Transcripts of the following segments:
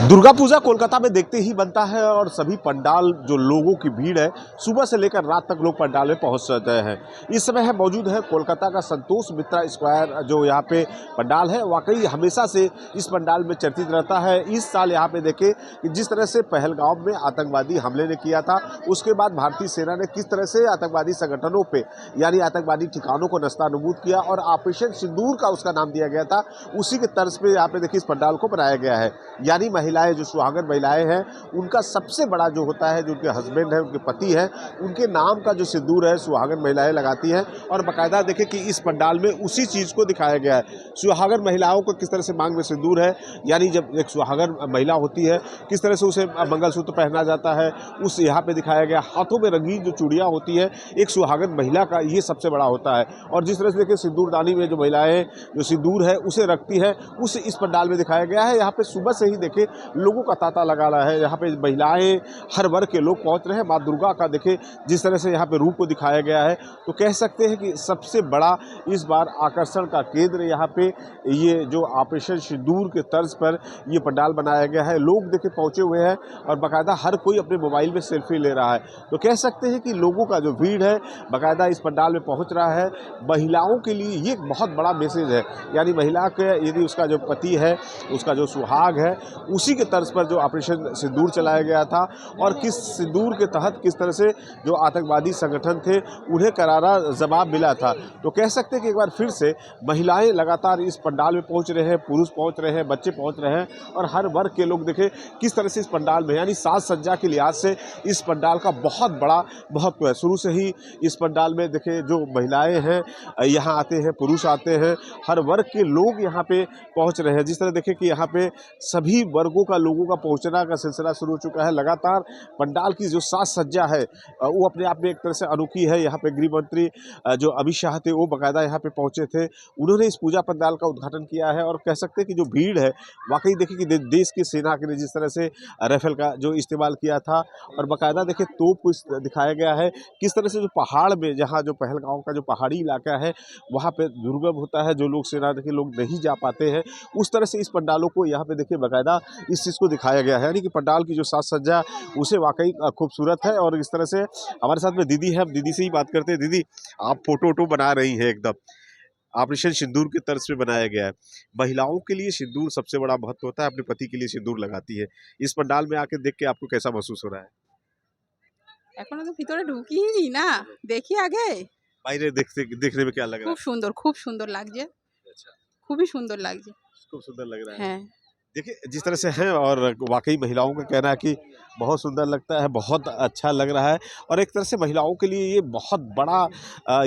दुर्गा पूजा कोलकाता में देखते ही बनता है और सभी पंडाल जो लोगों की भीड़ है सुबह से लेकर रात तक लोग पंडाल में पहुंच जाते हैं। इस समय है मौजूद है कोलकाता का संतोष मित्रा स्क्वायर जो यहाँ पे पंडाल है। वाकई हमेशा से इस पंडाल में चर्चित रहता है। इस साल यहाँ पे देखे कि जिस तरह से पहलगाम में आतंकवादी हमले ने किया था, उसके बाद भारतीय सेना ने किस तरह से आतंकवादी संगठनों पे यानी आतंकवादी ठिकानों को नस्तानबूद किया और ऑपरेशन सिंदूर का उसका नाम दिया गया था। उसी के तर्ज पे यहाँ पे देखिए इस पंडाल को बनाया गया है। यानी महिलाएं जो सुहागन महिलाएं हैं उनका सबसे बड़ा जो होता है, जो उनके हस्बैंड है, उनके पति है, उनके नाम का जो सिंदूर है सुहागन महिलाएं लगाती हैं। और बाकायदा देखें कि इस पंडाल में उसी चीज़ को दिखाया गया है। सुहागन महिलाओं को किस तरह से मांग में सिंदूर है, यानी जब एक सुहागन महिला होती है किस तरह से उसे मंगलसूत्र पहना जाता है, उस यहाँ पे दिखाया गया। हाथों में रंगीन जो चूड़ियाँ होती है एक सुहागन महिला का, ये सबसे बड़ा होता है। और जिस तरह से देखिए सिंदूरदानी में जो महिलाएं जो सिंदूर है उसे रखती है, उस इस पंडाल में दिखाया गया है। यहाँ पे सुबह से ही देखे लोगों का तांता लगा रहा है। यहाँ पे महिलाएं, हर वर्ग के लोग पहुंच रहे हैं। माँ दुर्गा का देखे जिस तरह से यहाँ पे रूप को दिखाया गया है, तो कह सकते हैं कि सबसे बड़ा इस बार आकर्षण का केंद्र यहाँ पे ये जो ऑपरेशन सिंदूर के तर्ज पर ये पंडाल बनाया गया है। लोग देखे पहुंचे हुए हैं और बाकायदा हर कोई अपने मोबाइल में सेल्फी ले रहा है। तो कह सकते हैं कि लोगों का जो भीड़ है बाकायदा इस पंडाल में पहुँच रहा है। महिलाओं के लिए ये एक बहुत बड़ा मैसेज है, यानी महिला के यदि उसका जो पति है, उसका जो सुहाग है, उसी के तर्ज पर जो ऑपरेशन सिंदूर चलाया गया था और किस सिंदूर के तहत किस तरह से जो आतंकवादी संगठन थे उन्हें करारा जवाब मिला था। तो कह सकते हैं कि एक बार फिर से महिलाएं लगातार इस पंडाल में पहुंच रहे हैं, पुरुष पहुंच रहे हैं, बच्चे पहुंच रहे हैं और हर वर्ग के लोग देखें किस तरह से इस पंडाल में, यानी साज सज्जा के लिहाज से इस पंडाल का बहुत बड़ा महत्व है। शुरू से ही इस पंडाल में देखें जो महिलाएं हैं यहाँ आते हैं, पुरुष आते हैं, हर वर्ग के लोग यहाँ पे पहुँच रहे हैं। जिस तरह देखें कि यहाँ पे सभी वर्गों का लोगों का पहुंचना का सिलसिला शुरू हो चुका है। लगातार पंडाल की जो साज सज्जा है वो अपने आप में एक तरह से अनोखी है। यहाँ पे गृह मंत्री जो अमित शाह थे वो बाकायदा यहाँ पे पहुंचे थे, उन्होंने इस पूजा पंडाल का उद्घाटन किया है। और कह सकते हैं कि जो भीड़ है वाकई देखिए कि देश की सेना के ने जिस तरह से राइफल का जो इस्तेमाल किया था और बाकायदा देखिए तोप को दिखाया गया है। किस तरह से जो पहाड़ में, जहाँ जो पहलगाम का जो पहाड़ी इलाका है वहाँ पे दुर्गम होता है, जो लोग सेना देखिए लोग नहीं जा पाते हैं, उस तरह से इस पंडालों को यहाँ पे देखिए बाकायदा इस चीज़ को दिखाया गया है। यानी कि पंडाल की जो साज सज्जा उसे वाकई खूबसूरत है। और इस तरह से हमारे साथ में दीदी है, हम दीदी से ही बात करते हैं। दीदी, आप फोटो वोटो बना रही हैं, एकदम ऑपरेशन सिंदूर के तर्ज पे बनाया गया है। महिलाओं के लिए सिंदूर सबसे बड़ा महत्व होता है, अपने पति के लिए सिंदूर लगाती है। इस पंडाल में आके देख के आपको कैसा महसूस हो रहा है? এখনো তো ভিতরে ঢুকিনি না, দেখি আগে। বাইরে देखने में क्या लग रहा है? খুব সুন্দর লাগছে, अच्छा, খুবই সুন্দর লাগছে। खूब सुंदर लग रहा है। হ্যাঁ, देखिए जिस तरह से है और वाकई महिलाओं का कहना है कि बहुत सुंदर लगता है, बहुत अच्छा लग रहा है। और एक तरह से महिलाओं के लिए ये बहुत बड़ा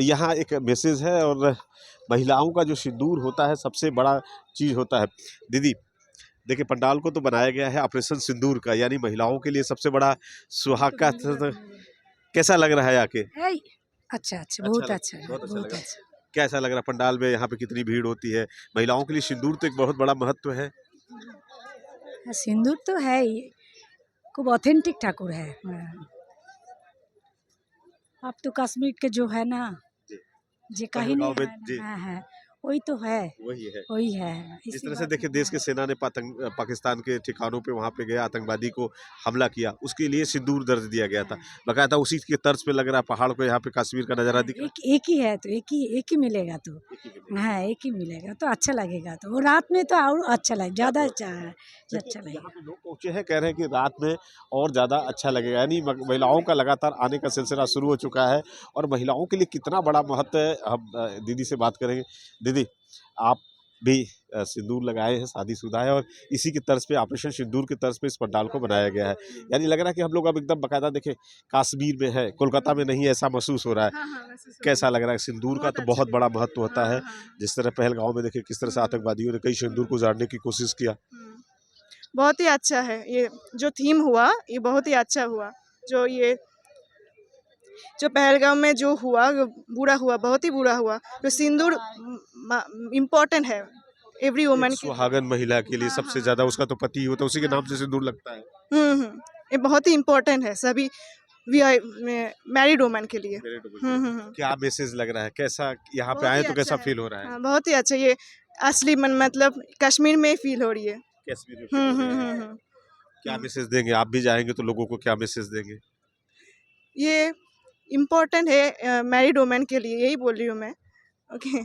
यहाँ एक मैसेज है। और महिलाओं का जो सिंदूर होता है सबसे बड़ा चीज़ होता है। दीदी देखिए पंडाल को तो बनाया गया है ऑपरेशन सिंदूर का, यानी महिलाओं के लिए सबसे बड़ा सुहाग का कैसा लग रहा है आके? अच्छा अच्छा, बहुत अच्छा है, बहुत अच्छा बहुत लगा। अच्छा। कैसा लग रहा है पंडाल में, यहाँ पे कितनी भीड़ होती है? महिलाओं के लिए सिंदूर तो एक बहुत बड़ा महत्व है। सिंदूर तो है ही, खूब ऑथेंटिक ठाकुर है। अब तो कश्मीर के जो है ना, जे कहीं नहीं पहलगाम में जी है, है वही तो है, वही है। वही है। इस तरह से देखिए देश के सेना ने पाकिस्तान के ठिकानों पे वहाँ पे गया, आतंकवादी को हमला किया, उसके लिए सिंदूर दर्ज दिया गया था। बाकायदा उसी के तर्ज पे लग रहा है पहाड़ को, यहाँ पे कश्मीर का नज़ारा दिख रहा एक ही है, तो एक ही मिलेगा, तो हाँ एक ही मिलेगा तो अच्छा लगेगा। तो वो रात में तो और अच्छा लगे, ज़्यादा अच्छा है, अच्छा लगेगा। यहाँ पे लोग पहुंचे हैं, कह रहे हैं कि रात में और ज़्यादा अच्छा लगेगा। यानी महिलाओं का लगातार आने का सिलसिला शुरू हो चुका है। और महिलाओं के लिए कितना बड़ा महत्व है, हम दीदी से बात करेंगे। दीदी, आप भी सिंदूर लगाए हैं, शादीशुदा है और इसी की तर्ज पे ऑपरेशन सिंदूर की तर्ज पे इस पंडाल को बनाया गया है। यानी लग रहा है कि हम लोग अब एकदम बाकायदा देखें कश्मीर में है, कोलकाता में नहीं, ऐसा महसूस हो रहा है। कैसा लग रहा है? सिंदूर का तो बहुत बड़ा महत्व होता है। जिस तरह पहलगाम में देखे किस तरह से आतंकवादियों ने कई सिंदूर को उजाड़ने की कोशिश किया। बहुत ही अच्छा है ये जो थीम हुआ, ये बहुत ही अच्छा हुआ। जो पहलगाम में जो हुआ बुरा हुआ, बहुत ही बुरा हुआ। तो सिंदूर इम्पोर्टेंट है एवरी वुमन के। सुहागन महिला के लिए सबसे ज्यादा उसका तो पति होता है, उसी के नाम से सिंदूर लगता है। ये बहुत ही इम्पोर्टेंट है सभी मैरिड वुमन के लिए। क्या मैसेज लग रहा है? कैसा यहाँ पे आए तो कैसा फील हो रहा है? बहुत ही अच्छा, ये असली मतलब कश्मीर में फील हो रही है। कश्मीर में क्या मैसेज देंगे? आप भी जाएंगे तो लोगों को क्या मैसेज देंगे? ये इम्पोर्टेंट है मैरिड वुमेन के लिए, यही बोल रही हूँ मैं। ओके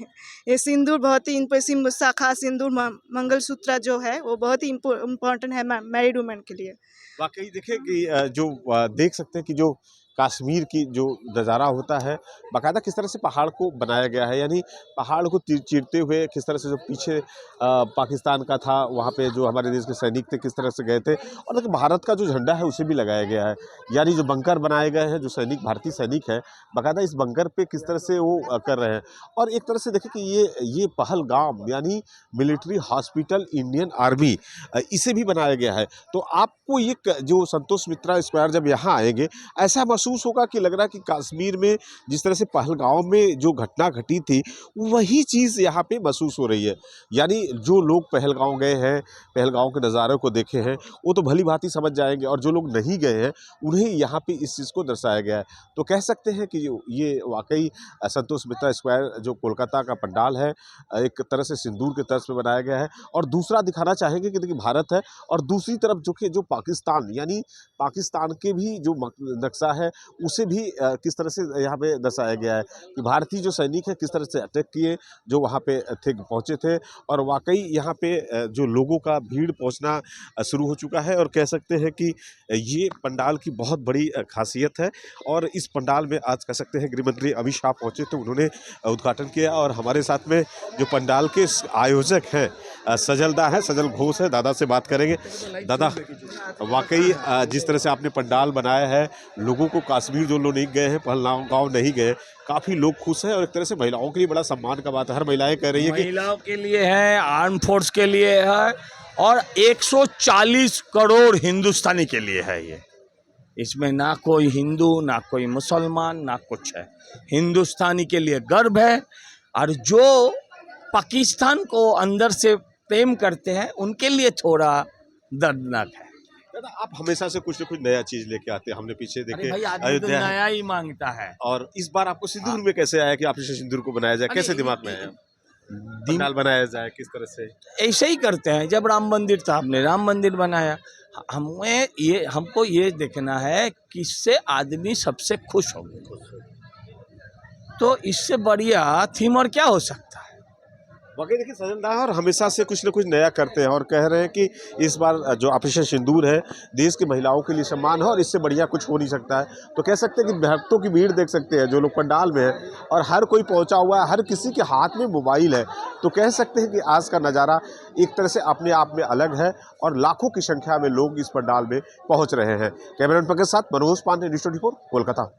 ये सिंदूर बहुत ही शाखा सिंदूर मंगलसूत्र जो है वो बहुत ही इम्पोर्टेंट है मैरिड वुमेन के लिए। वाकई देखिए कि देख सकते हैं कि जो कश्मीर की जो नज़ारा होता है, बाकायदा किस तरह से पहाड़ को बनाया गया है, यानी पहाड़ को चीरते हुए किस तरह से जो पीछे पाकिस्तान का था वहाँ पे जो हमारे देश के सैनिक थे किस तरह से गए थे, और देखिए भारत का जो झंडा है उसे भी लगाया गया है, यानी जो बंकर बनाए गए हैं, जो सैनिक भारतीय सैनिक है बाकायदा इस बंकर पे किस तरह से वो कर रहे हैं। और एक तरह से देखें कि ये पहलगाम यानी मिलिट्री हॉस्पिटल इंडियन आर्मी, इसे भी बनाया गया है। तो आपको ये जो संतोष मित्रा स्क्वायर जब यहाँ आएंगे ऐसा महसूस होगा कि लग रहा है कि कश्मीर में जिस तरह से पहलगाम में जो घटना घटी थी वही चीज़ यहाँ पे महसूस हो रही है। यानी जो लोग पहलगाम गए हैं, पहलगाम के नज़ारों को देखे हैं, वो तो भली भांति समझ जाएंगे, और जो लोग नहीं गए हैं उन्हें यहाँ पे इस चीज़ को दर्शाया गया है। तो कह सकते हैं कि ये वाकई संतोष मित्रा स्क्वायर जो कोलकाता का पंडाल है एक तरह से सिंदूर के तर्ज पे बनाया गया है। और दूसरा दिखाना चाहेंगे कि देखिए भारत है, और दूसरी तरफ जो पाकिस्तान, यानी पाकिस्तान के भी जो नक्शा है उसे भी किस तरह से यहाँ पे दर्शाया गया है कि भारतीय जो सैनिक है किस तरह से अटैक किए जो वहाँ पे थे, पहुँचे थे। और वाकई यहाँ पे जो लोगों का भीड़ पहुँचना शुरू हो चुका है, और कह सकते हैं कि ये पंडाल की बहुत बड़ी खासियत है। और इस पंडाल में आज कह सकते हैं गृहमंत्री अमित शाह पहुँचे थे, उन्होंने उद्घाटन किया। और हमारे साथ में जो पंडाल के आयोजक हैं सजलदा है, सजल घोष है, दादा से बात करेंगे। दादा, वाकई जिस तरह से आपने पंडाल बनाया है, लोगों को कश्मीर जो लोग नहीं गए हैं, पहलगाम नहीं गए, काफ़ी लोग खुश हैं, और एक तरह से महिलाओं के लिए बड़ा सम्मान का बात है। हर महिलाएं कह रही है कि महिलाओं के लिए है, आर्म फोर्स के लिए है, और 140 करोड़ हिंदुस्तानी के लिए है ये। इसमें ना कोई हिंदू, ना कोई मुसलमान, ना कुछ है। हिंदुस्तानी के लिए गर्व है, और जो पाकिस्तान को अंदर से प्रेम करते हैं उनके लिए थोड़ा दर्दनाक है। दादा, आप हमेशा से कुछ न कुछ नया चीज लेके आते हैं, हमने पीछे अरे देखे भाई, आदमी तो अयोध्या है। नया ही मांगता है। और इस बार आपको सिंदूर में कैसे आया कि आप इसे सिंदूर को बनाया जाए, कैसे दिमाग में आया पंडाल बनाया जाए, किस तरह से? ऐसे ही करते हैं। जब राम मंदिर था हमने राम मंदिर बनाया। हमको ये देखना है किससे आदमी सबसे खुश हो, तो इससे बढ़िया थीम और क्या हो सकता है। वाकई देखिए सजलदार और हमेशा से कुछ न कुछ नया करते हैं, और कह रहे हैं कि इस बार जो ऑपरेशन सिंदूर है देश की महिलाओं के लिए सम्मान है, और इससे बढ़िया कुछ हो नहीं सकता है। तो कह सकते हैं कि भक्तों की भीड़ देख सकते हैं जो लोग पंडाल में है, और हर कोई पहुंचा हुआ है, हर किसी के हाथ में मोबाइल है। तो कह सकते हैं कि आज का नज़ारा एक तरह से अपने आप में अलग है, और लाखों की संख्या में लोग इस पंडाल में पहुँच रहे हैं। कैमरामैन पंकज साथ मनोज पांडे, न्यूज़ 24 कोलकाता।